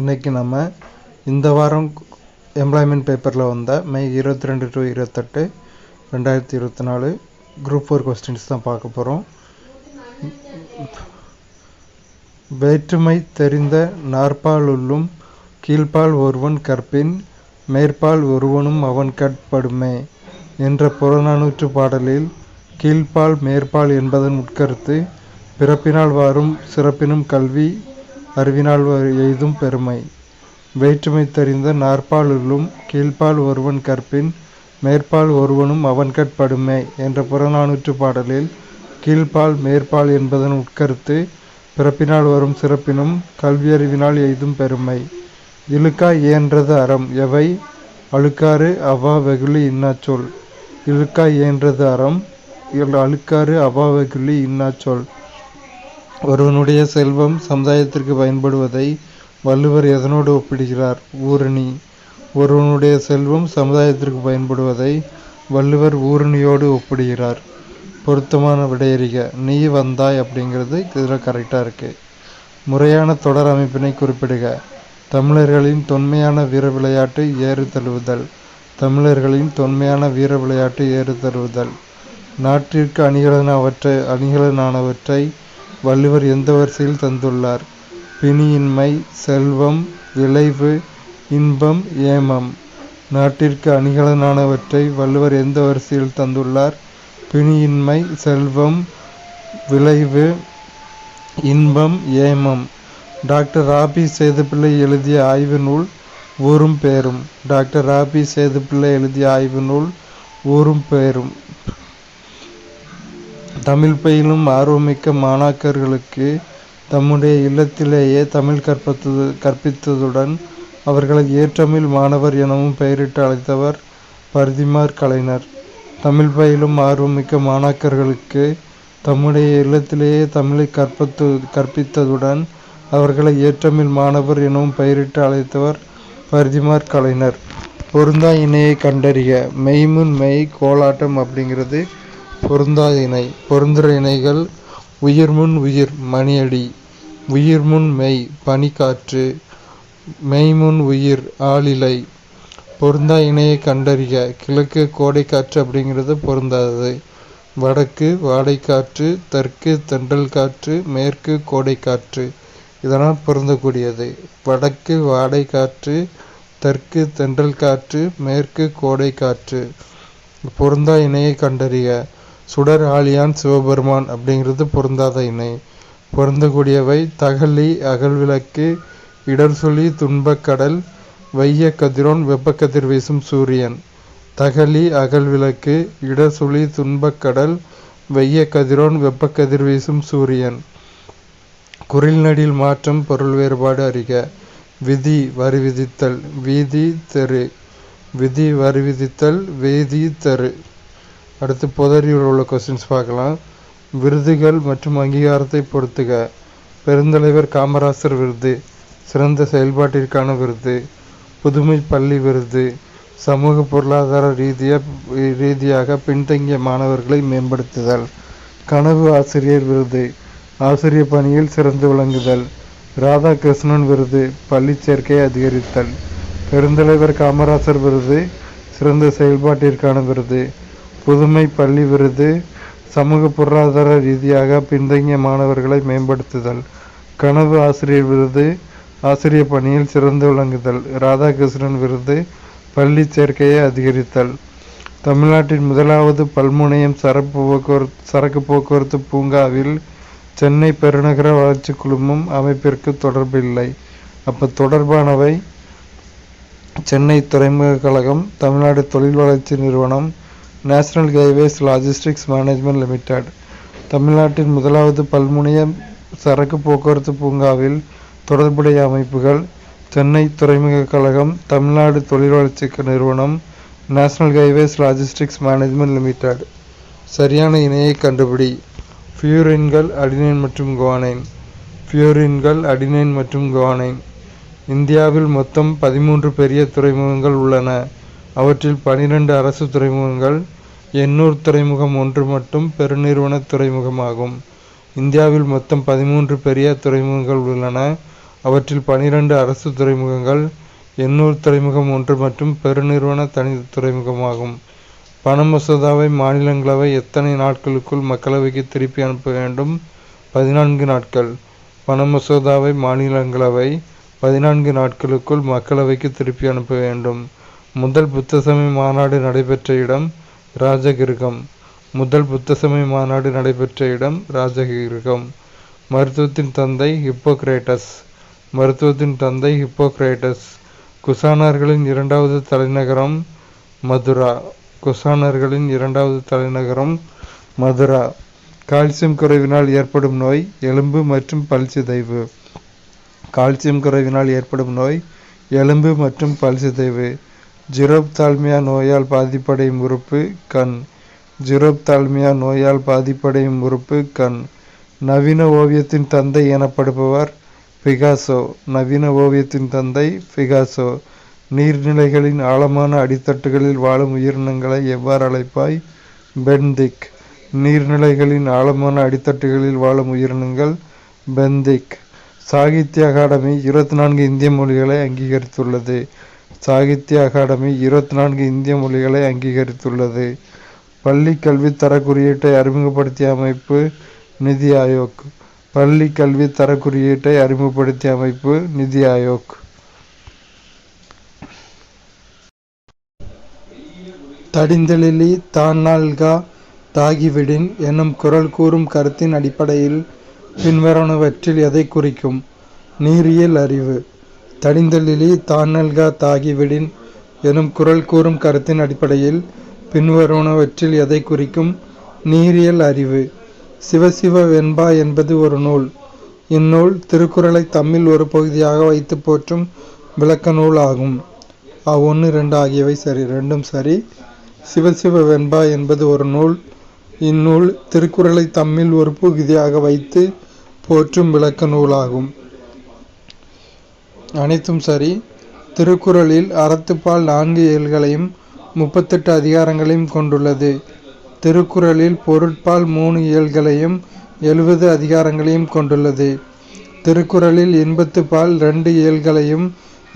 இன்றைக்கி நம்ம இந்த வாரம் எம்ப்ளாய்மெண்ட் பேப்பரில் வந்த மே 22 to 28 2024 குரூப் 4 கொஸ்டின்ஸ் தான் பார்க்க போகிறோம். வேற்றுமை தெரிந்த நாற்பாலுள்ளும் கீழ்ப்பால் ஒருவன் கற்பின் மேற்பால் ஒருவனும் அவன் கட்படுமே என்ற புறநானூற்று பாடலில் கீழ்ப்பால் மேற்பால் என்பதன் உட்கருத்து பிறப்பினால் வாரும் சிறப்பினும் கல்வி அறிவினால் எய்தும் பெருமை. வேற்றுமை தெரிந்த நாற்பாலுள்ளும் கீழ்ப்பால் ஒருவன் கற்பின் மேற்பால் ஒருவனும் அவன் கட்படுமே என்ற புறநானூற்று பாடலில் கீழ்ப்பால் மேற்பால் என்பதன் உட்கருத்து பிறப்பினால் வரும் சிறப்பினும் கல்வியறிவினால் எய்தும் பெருமை. இழுக்கா இயன்றது அறம் எவை அழுக்காறு அவா வெகுளி இன்னாச்சொல். இழுக்கா இயன்றது அறம் அழுக்காறு அவா வெகுளி இன்னாச்சொல். ஒருவனுடைய செல்வம் சமுதாயத்திற்கு பயன்படுவதை வள்ளுவர் எதனோடு ஒப்பிடுகிறார்? ஊரணி. ஒருவனுடைய செல்வம் சமுதாயத்திற்கு பயன்படுவதை வள்ளுவர் ஊரணியோடு ஒப்பிடுகிறார். பொருத்தமான விடையறிக. நீ வந்தாய் அப்படிங்கிறது இதில் கரெக்டாக இருக்குது. முறையான தொடர் அமைப்பினை குறிப்பிடுக. தமிழர்களின் தொன்மையான வீர விளையாட்டு ஏறு தழுவுதல். தமிழர்களின் தொன்மையான வீர விளையாட்டு ஏறு தழுவுதல். நாட்டிற்கு அணிகலனானவற்றை வள்ளுவர் எந்த வரிசையில் தந்துள்ளார்? பிணியின்மை, செல்வம், விளைவு, இன்பம், ஏமம். நாட்டிற்கு அணிகலனானவற்றை வள்ளுவர் எந்த வரிசையில் தந்துள்ளார்? பிணியின்மை, செல்வம், விளைவு, இன்பம், ஏமம். டாக்டர் ராபி சேதுப்பிள்ளை எழுதிய ஆய்வு நூல் ஊரும் பேரும். டாக்டர் ராபி சேதுப்பிள்ளை எழுதிய ஆய்வு நூல் ஊரும் பேரும். தமிழ் பயிலும் ஆர்வமிக்க மாணாக்கர்களுக்கு தம்முடைய இல்லத்திலேயே தமிழ் கற்பித்ததுடன் அவர்களை ஏற்றமிழ் மாணவர் எனவும் பெயரிட்டு அழைத்தவர் பரிதிமாற் கலைஞர். தமிழ் பயிலும் ஆர்வமிக்க மாணாக்கர்களுக்கு தம்முடைய இல்லத்திலேயே தமிழை கற்பித்ததுடன் அவர்களை ஏற்றமிழ் மாணவர் எனவும் பெயரிட்டு அழைத்தவர் பரிதிமாற் கலைஞர். பொருந்தா இணையை கண்டறிக. மெய்முன் மெய் கோலாட்டம் அப்படிங்கிறது பொருந்தா இணை. பொருந்துற இணைகள் உயிர்முன் உயிர் மணியடி, உயிர்முன் மெய் பனிக்காற்று, மெய்முன் உயிர் ஆளிலை. பொருந்தா இணையை கண்டறிக. கிழக்கு கோடைக்காற்று அப்படிங்கிறது பொருந்தாதது. வடக்கு வாடைக்காற்று, தெற்கு தென்றல் காற்று, மேற்கு கோடைக்காற்று இதெல்லாம் பொருந்தக்கூடியது. வடக்கு வாடைக்காற்று, தெற்கு தென்றல் காற்று, மேற்கு கோடைக்காற்று. பொருந்தா இணையை கண்டறிக. சுடர் ஆழியான் சிவபெருமான் அப்படிங்கிறது பொருந்தாத இணை. பொருந்தக்கூடியவை தகழி அகல்விளக்கு, இடர்சொலி துன்பக்கடல், வைய கதிரோன் வெப்பக்கதிர் வீசும் சூரியன். தகழி அகல்விளக்கு, இடர்சொலி துன்பக்கடல், வைய கதிரோன் வெப்பக்கதிர் வீசும் சூரியன். குரில் நடில் மாற்றம் பொருள் வேறுபாடு அறிக. விதி வரி விதித்தல், வீதி தெரு. விதி வரி விதித்தல், வீதி தெரு. அடுத்து பொதறியில் உள்ள கொஸ்டின்ஸ் பார்க்கலாம். விருதுகள் மற்றும் அங்கீகாரத்தை பொறுத்துக. பெருந்தலைவர் காமராசர் விருது, சிறந்த செயல்பாட்டிற்கான விருது. புதுமை பள்ளி விருது, சமூக பொருளாதார ரீதியாக பின்தங்கிய மாணவர்களை மேம்படுத்துதல். கனவு ஆசிரியர் விருது, ஆசிரியர் பணியில் சிறந்து விளங்குதல். ராதாகிருஷ்ணன் விருது, பள்ளி சேர்க்கையை அதிகரித்தல். பெருந்தலைவர் காமராசர் விருது, சிறந்த செயல்பாட்டிற்கான விருது. புதுமை பள்ளி விருது, சமூக பொருளாதார ரீதியாக பின்தங்கிய மாணவர்களை மேம்படுத்துதல். கனவு ஆசிரியர் விருது, ஆசிரியர் பணியில் சிறந்து விளங்குதல். ராதாகிருஷ்ணன் விருது, பள்ளி சேர்க்கையை அதிகரித்தல். தமிழ்நாட்டின் முதலாவது பல்முனையம் சரக்கு போக்குவரத்து பூங்காவில் சென்னை பெருநகர வளர்ச்சி குழுமம் அமைப்பிற்கு தொடர்பில்லை. அப்போ தொடர்பானவை சென்னை துறைமுக கழகம், தமிழ்நாடு தொழில் வளர்ச்சி நிறுவனம், national highways logistics management limited. தமிழ்நாட்டின் முதலாவது பல்முனைய சரக்கு போக்குவரத்து பூங்காவில் தொடர்புடைய அமைப்புகள் சென்னை துறைமுக கழகம், தமிழ்நாடு தொழில் வளர்ச்சி நிறுவனம், national highways logistics management limited. சரியான இணையை கண்டுபிடி. ஃபியூரின்கள் அடினைன் மற்றும் குவானைன். ஃபியூரின்கள் அடினைன் மற்றும் குவானைன். இந்தியாவில் மொத்தம் 13 பெரிய துறைமுகங்கள் உள்ளன. அவற்றில் 12 அரசு துறைமுகங்கள், எண்ணூர் துறைமுகம் ஒன்று மட்டும் பெருநிறுவன துறைமுகமாகும். இந்தியாவில் மொத்தம் 13 பெரிய துறைமுகங்கள் உள்ளன. அவற்றில் 12 அரசு துறைமுகங்கள், எண்ணூர் துறைமுகம் 1 மற்றும் பெருநிறுவன தனி துறைமுகமாகும். பண மசோதாவை மாநிலங்களவை எத்தனை நாட்களுக்குள் மக்களவைக்கு திருப்பி அனுப்ப வேண்டும்? 14 நாட்கள். பண மசோதாவை மாநிலங்களவை 14 நாட்களுக்குள் மக்களவைக்கு திருப்பி அனுப்ப வேண்டும். முதல் புத்த சமய மாநாடு நடைபெற்ற இடம் ராஜகிருகம். முதல் புத்த சமய மாநாடு நடைபெற்ற இடம் ராஜகிருகம். மருத்துவத்தின் தந்தை ஹிப்போக்ரேட்டஸ். மருத்துவத்தின் தந்தை ஹிப்போக்ரேட்டஸ். குசானர்களின் இரண்டாவது தலைநகரம் மதுரா. குசானர்களின் இரண்டாவது தலைநகரம் மதுரா. கால்சியம் குறைவினால் ஏற்படும் நோய் எலும்பு மற்றும் பல் சிதைவு. கால்சியம் குறைவினால் ஏற்படும் நோய் எலும்பு மற்றும் பல் சிதைவு. ஜீரோப்தால்மியா நோயால் பாதிப்படையும் உறுப்பு கண். ஜீரோப்தால்மியா நோயால் பாதிப்படையும் உறுப்பு கண். நவீன ஓவியத்தின் தந்தை எனப்படுபவர் பிகாசோ. நவீன ஓவியத்தின் தந்தை பிகாசோ. நீர்நிலைகளின் ஆழமான அடித்தட்டுகளில் வாழும் உயிரினங்களை எவ்வாறு அழைப்பாய்? பென்திக். நீர்நிலைகளின் ஆழமான அடித்தட்டுகளில் வாழும் உயிரினங்கள் பென்திக். சாகித்ய அகாடமி 24 இந்திய மொழிகளை அங்கீகரித்துள்ளது. சாகித்ய அகாடமி 24 இந்திய மொழிகளை அங்கீகரித்துள்ளது. பள்ளி கல்வி தர குறியீட்டை அறிமுகப்படுத்திய அமைப்பு நிதி ஆயோக். பள்ளி கல்வி தர குறியீட்டை அறிமுகப்படுத்திய அமைப்பு நிதி ஆயோக். தடிந்தெழிலி தான்னால்கா தாகிவிடின் எனும் குறள் கூறும் கருத்தின் அடிப்படையில் பின்வருவனவற்றில் எதை குறிக்கும்? நீரியல் அறிவு. தடிந்தெழிலி தான்னல்கா தாகிவிடின் எனும் குறள் கூறும் கருத்தின் அடிப்படையில் பின்வருவனவற்றில் எதை குறிக்கும்? நீரியல் அறிவு. சிவசிவ வெண்பா என்பது ஒரு நூல். இந்நூல் திருக்குறளை தமிழ் ஒரு பகுதியாக வைத்து போற்றும் விளக்க நூல் ஆகும். 1, 2 ஆகியவை சரி. ரெண்டும் சரி. சிவசிவ வெண்பா என்பது ஒரு நூல். இந்நூல் திருக்குறளை தமிழ் ஒரு பகுதியாக வைத்து போற்றும் விளக்க நூலாகும். அனைத்தும் சரி. திருக்குறளில் அறத்துப்பால் 4 இயல்களையும் 38 அதிகாரங்களையும் கொண்டுள்ளது. திருக்குறளில் பொருட்பால் 3 இயல்களையும் 70 அதிகாரங்களையும் கொண்டுள்ளது. திருக்குறளில் இன்பத்துப்பால் 2 இயல்களையும்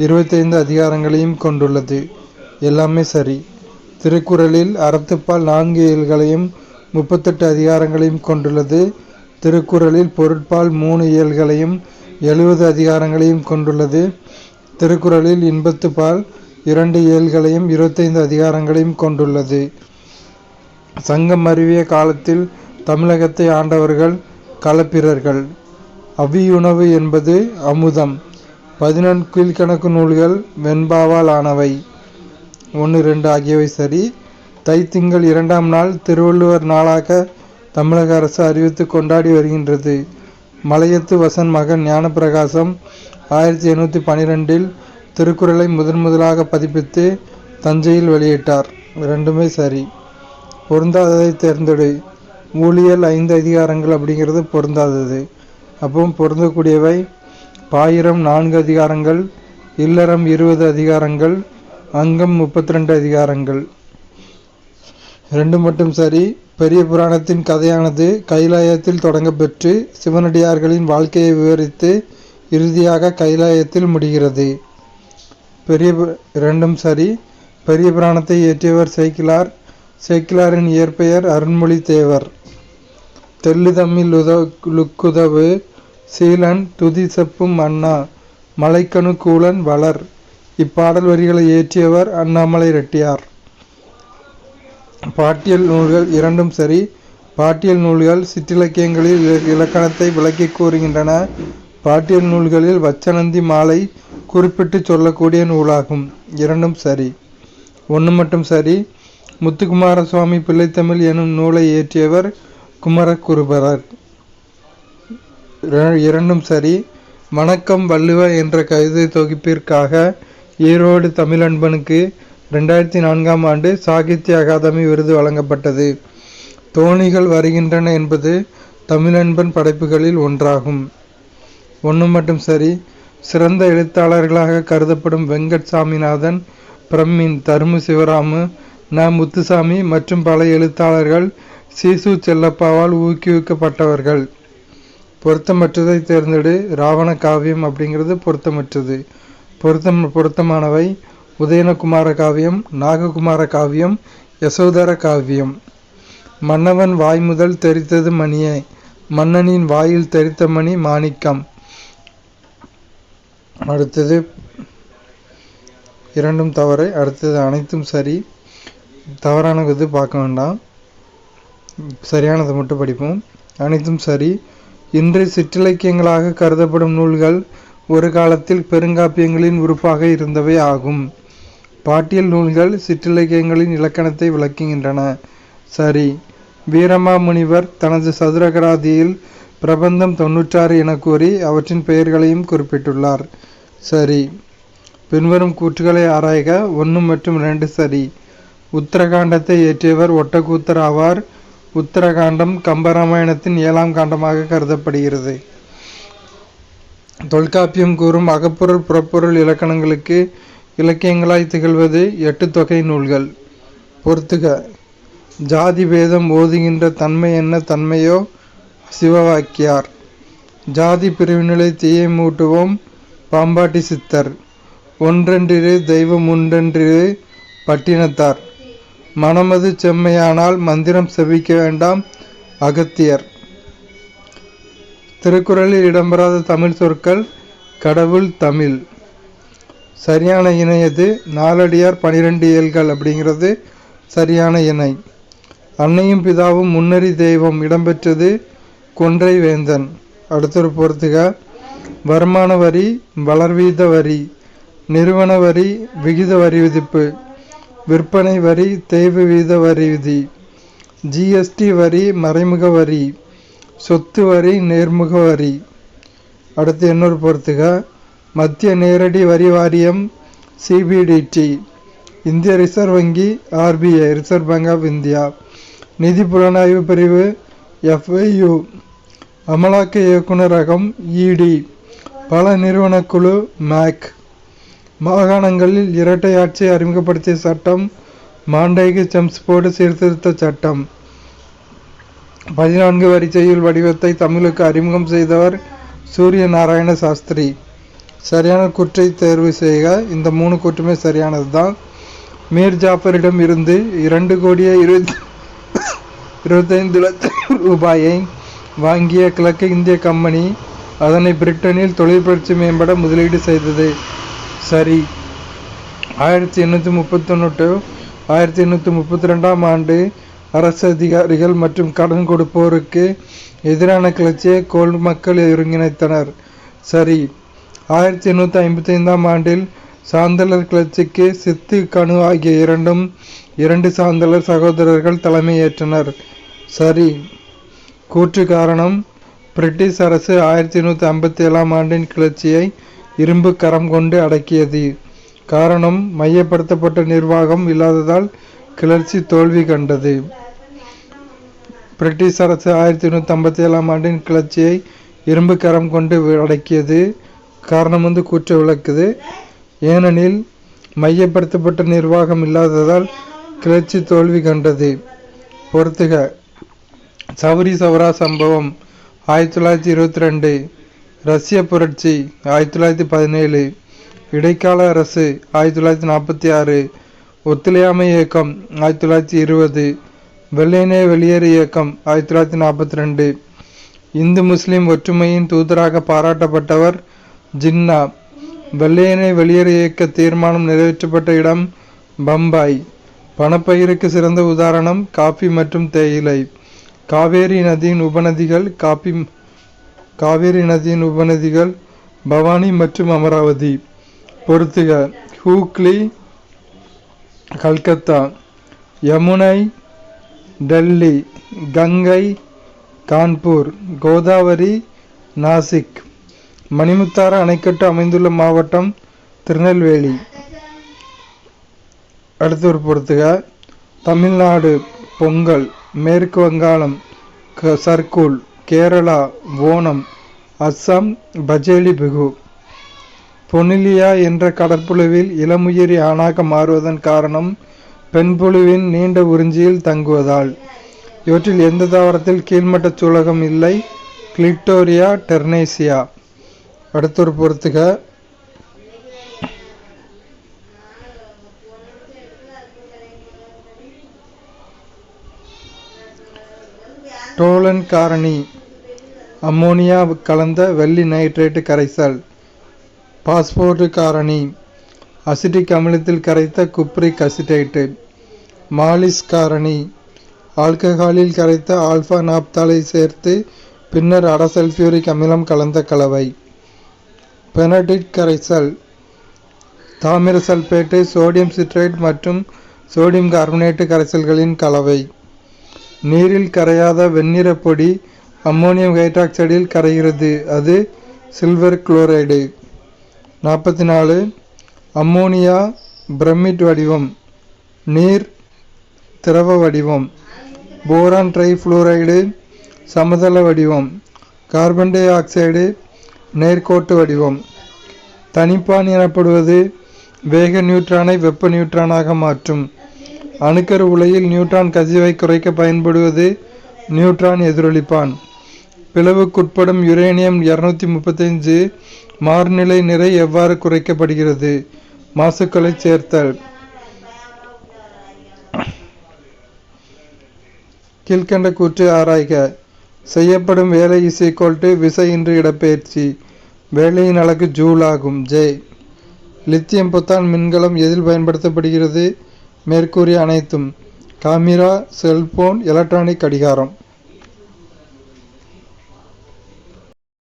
25 அதிகாரங்களையும் கொண்டுள்ளது. எல்லாமே சரி. திருக்குறளில் அறத்துப்பால் 4 இயல்களையும் 38 அதிகாரங்களையும் கொண்டுள்ளது. திருக்குறளில் பொருட்பால் 3 இயல்களையும் 70 அதிகாரங்களையும் கொண்டுள்ளது. திருக்குறளில் இன்பத்துப்பால் 2 இயல்களையும் 25 அதிகாரங்களையும் கொண்டுள்ளது. சங்கம் மருவிய காலத்தில் தமிழகத்தை ஆண்டவர்கள் களப்பிரர்கள். அவ்வியுணவு என்பது அமுதம். 14 கீழ்க்கணக்கு நூல்கள் வெண்பாவால் ஆனவை. 1, 2 ஆகியவை சரி. தைத்திங்கள் 2ஆம் நாள் திருவள்ளுவர் நாளாக தமிழக அரசு அறிவித்து கொண்டாடி வருகின்றது. மலையத்து வசன் மகன் ஞானப்பிரகாசம் 1812இல் திருக்குறளை முதலாக பதிப்பித்து தஞ்சையில் வெளியிட்டார். ரெண்டுமே சரி. பொருந்தாததை தேர்ந்தெடு. ஊழியல் 5 அதிகாரங்கள் அப்படிங்கிறது பொருந்தாதது. அப்போ பொருந்தக்கூடியவை பாயிரம் 4 அதிகாரங்கள், இல்லறம் 20 அதிகாரங்கள், அங்கம் 32 அதிகாரங்கள். 2 மட்டும் சரி. பெரிய புராணத்தின் கதையானது கைலாயத்தில் தொடங்க பெற்று சிவனடியார்களின் வாழ்க்கையை விவரித்து இறுதியாக கைலாயத்தில் முடிகிறது. 2 சரி. பெரிய புராணத்தை இயற்றியவர் சேக்கிழார். சேக்கிழாரின் இயற்பெயர் அருண்மொழி தேவர். தெள்ளு தம்மில் லுக்குதவு சீலன் துதி செப்பும் அண்ணா மலைக்கணு கூலன் வளர். இப்பாடல் வரிகளை இயற்றியவர் அண்ணாமலை ரெட்டியார். பாட்டியல் நூல்கள் 2 சரி. பாட்டியல் நூல்கள் சிற்றிலக்கியங்களில் இலக்கணத்தை விளக்கி கூறுகின்றன. பாட்டியல் நூல்களில் வச்சனந்தி மாலை குறிப்பிட்டு சொல்லக்கூடிய நூலாகும். 2 சரி. 1 மட்டும் சரி. முத்துக்குமார சுவாமி பிள்ளைத்தமிழ் எனும் நூலை இயற்றியவர் குமரகுருபரர். 2 சரி. வணக்கம் வள்ளுவ என்ற கவிதை தொகுப்பிற்காக ஈரோடு தமிழன்பனுக்கு 2004ஆம் ஆண்டு சாகித்ய அகாதமி விருது வழங்கப்பட்டது. தோணிகள் வருகின்றன என்பது தமிழன்பன் படைப்புகளில் ஒன்றாகும். 1 மட்டும் சரி. சிறந்த எழுத்தாளர்களாக கருதப்படும் வெங்கட் சாமிநாதன், பிரமின், தருமு சிவராமு, ந. முத்துசாமி மற்றும் பல எழுத்தாளர்கள் சீசு செல்லப்பாவால் ஊக்குவிக்கப்பட்டவர்கள். பொருத்தமற்றதை தேர்ந்தெடு. ராவண காவியம் அப்படிங்கிறது பொருத்தமற்றது. பொருத்தமானவை உதயனகுமார காவியம், நாககுமார காவியம், யசோதர காவியம். மன்னவன் வாய் முதல் தெரித்தது மணியே, மன்னனின் வாயில் தெரித்த மணி மாணிக்கம். அடுத்தது இரண்டும் தவறு. அடுத்தது அனைத்தும் சரி. தவறானது பார்க்க வேண்டாம், சரியானதை மட்டும் படிப்போம். அனைத்தும் சரி. இன்று சிற்றிலக்கியங்களாக கருதப்படும் நூல்கள் ஒரு காலத்தில் பெருங்காப்பியங்களின் உறுப்பாக இருந்தவை ஆகும். பாட்டியல் நூல்கள் சிற்றிலக்கியங்களின் இலக்கணத்தை விளக்குகின்றன. சரி. வீரமாமுனிவர் தனது சதுரகராதியில் பிரபந்தம் 96 என கூறி அவற்றின் பெயர்களையும் குறிப்பிட்டுள்ளார். சரி. பின்வரும் கூற்றுகளை ஆராய்க. 1 மற்றும் 2 சரி. உத்தரகாண்டத்தை இயற்றியவர் ஒட்டக்கூத்தர் ஆவார். உத்தரகாண்டம் கம்பராமாயணத்தின் 7ஆம் காண்டமாக கருதப்படுகிறது. தொல்காப்பியம் கூறும் அகப்பொருள் புறப்பொருள் இலக்கணங்களுக்கு இலக்கியங்களாய் திகழ்வது 8 தொகை நூல்கள். பொறுத்துக. ஜாதி பேதம் ஓதுகின்ற தன்மை என்ன தன்மையோ சிவவாக்கியார். ஜாதி பிரிவினைகளை தீயை மூட்டுவோம் பாம்பாட்டி சித்தர். ஒன்றென்றிரு தெய்வம் உண்டென்றிரு பட்டினத்தார். மனமது செம்மையானால் மந்திரம் செபிக்க வேண்டாம் அகத்தியர். திருக்குறளில் இடம்பெறாத தமிழ் சொற்கள் கடவுள் தமிழ். சரியான இணை எது? நாலடியார் 12 இயல்கள் அப்படிங்கிறது சரியான இணை. அன்னையும் பிதாவும் முன்னறி தெய்வம் இடம்பெற்றது கொன்றை வேந்தன். அடுத்தொரு பொறுத்துக. வருமான வரி வளர்வீத வரி, நிறுவன வரி விகித வரி விதிப்பு, விற்பனை வரி தேய்வு வீத வரி விதி, ஜிஎஸ்டி வரி மறைமுக வரி, சொத்து வரி நேர்முக வரி. அடுத்து இன்னொரு பொறுத்துக. மத்திய நேரடி வரி வாரியம் சிபிடிடி, இந்திய ரிசர்வ் வங்கி RBI reserve bank of India, நிதி புலனாய்வு பிரிவு எஃப்ஐயு, அமலாக்க இயக்குநரகம் இடி, பல நிறுவனக்குழு மேக். மாகாணங்களில் இரட்டை ஆட்சியை அறிமுகப்படுத்திய சட்டம் மாண்டைகு செம்ஸ்போர்டு சீர்திருத்த சட்டம். 14 வரிசையில் வடிவத்தை தமிழுக்கு அறிமுகம் செய்தவர் சூரிய நாராயண சாஸ்திரி. சரியான கூற்றை தேர்வு செய்க. இந்த 3 கூற்றுமே சரியானது தான். மீர் ஜாஃபரிடம் இருந்து 2,25 லட்சம் ரூபாயை வாங்கிய கிழக்கு இந்திய கம்பெனி அதனை பிரிட்டனில் தொழில் புரட்சி மேம்பட முதலீடு செய்தது. சரி. 1831 1832 ஆண்டு அரசு அதிகாரிகள் மற்றும் கடன் கொடுப்போருக்கு எதிரான கிளர்ச்சியை கோல் மக்கள் ஒருங்கிணைத்தனர். சரி. 1855 ஆண்டில் சாந்தலர் கிளர்ச்சிக்கு சித்து கனு ஆகிய 2 சாந்தலர் சகோதரர்கள் தலைமையேற்றனர். சரி. கூற்று காரணம். பிரிட்டிஷ் அரசு 1857 ஆண்டின் கிளர்ச்சியை இரும்பு கரம் கொண்டு அடக்கியது. காரணம், மையப்படுத்தப்பட்ட நிர்வாகம் இல்லாததால் கிளர்ச்சி தோல்வி கண்டது. பிரிட்டிஷ் அரசு 1857 ஆண்டின் கிளர்ச்சியை இரும்பு கரம் கொண்டு அடக்கியது. காரணம் கூற்று விளக்குது. ஏனெனில் மையப்படுத்தப்பட்ட நிர்வாகம் இல்லாததால் கிளர்ச்சி தோல்வி கண்டது. பொறுத்துக. சௌரி சௌரா சம்பவம் 1922, ரஷ்ய புரட்சி 1917, இடைக்கால அரசு 1946, ஒத்துழையாமை இயக்கம் 1920, வெள்ளையனே வெளியேறு இயக்கம் 1942. இந்து முஸ்லிம் ஒற்றுமையின் தூதராக பாராட்டப்பட்டவர் ஜின்னா. வெள்ளையனே வெளியேறு இயக்க தீர்மானம் நிறைவேற்றப்பட்ட இடம் பம்பாய். பணப்பயிருக்கு சிறந்த உதாரணம் காபி மற்றும் தேயிலை. காவேரி நதியின் உபநதிகள் பவானி மற்றும் அமராவதி. பொறுத்துக. ஹூக்ளி கல்கத்தா, யமுனை டெல்லி, கங்கை கான்பூர், கோதாவரி நாசிக். மணிமுத்தாறு அணைக்கட்டு அமைந்துள்ள மாவட்டம் திருநெல்வேலி. அடுத்து ஒரு பொறுத்துக. தமிழ்நாடு பொங்கல், மேற்கு வங்காளம் சர்க்குல், கேரளா ஓணம், அஸ்ஸாம் பஜேலி பிகு. பொனிலியா என்ற கடற்புழுவில் இளமுயிரி ஆணாக மாறுவதன் காரணம் பெண்புழுவின் நீண்ட உறிஞ்சியில் தங்குவதால். இவற்றில் எந்த தாவரத்தில் கீழ்மட்ட சூலகம் இல்லை? கிளிட்டோரியா டெர்னேசியா. அடுத்தொரு பொறுத்துக. டோலன் காரணி அம்மோனியா கலந்த வெள்ளி நைட்ரேட்டு கரைசல். பாஸ்போர்ட் காரணி அசிட்டிக் அமிலத்தில் கரைத்த குப்ரிக் அசிட்டேட்டு. மாலிஸ் காரணி ஆல்கஹாலில் கரைத்த ஆல்பா நாப்தாலை சேர்த்து பின்னர் அடசல்பியூரிக் அமிலம் கலந்த கலவை. பெனடிட் கரைசல் தாமிர சல்பேட்டு, சோடியம் சிட்ரேட் மற்றும் சோடியம் கார்பனேட்டு கரைசல்களின் கலவை. நீரில் கரையாத வெண்ணிற பொடி அம்மோனியம் ஹைட்ராக்சைடில் கரைகிறது, அது சில்வர் குளோரைடு. 44. அம்மோனியா பிரமிட் வடிவம், நீர் திரவ வடிவம். போரான் ட்ரைஃபுளோரைடு சமதள வடிவம். கார்பன் டை ஆக்சைடு நேர்கோட்டு வடிவம். தனிப்பான் எனப்படுவது வேக நியூட்ரானை வெப்ப நியூட்ரானாக மாற்றும். அணுக்கரு உலையில் நியூட்ரான் கசிவை குறைக்க பயன்படுவது நியூட்ரான் எதிரொலிப்பான். பிளவுக்குட்படும் யுரேனியம் 235 மாறுநிலை நிறை எவ்வாறு குறைக்கப்படுகிறது? மாசுக்களை சேர்த்தல். கீழ்கண்ட கூற்று ஆராய்க. செய்யப்படும் வேலை விசையின்றி இடப்பெயர்ச்சி. வேலையின் அலகு ஜூல் ஆகும். ஜே. லித்தியம் பொத்தான் மின்கலம் எதில் பயன்படுத்தப்படுகிறது? மேற்கூறிய அனைத்தும். காமிரா, செல்போன், எலக்ட்ரானிக் கடிகாரம்.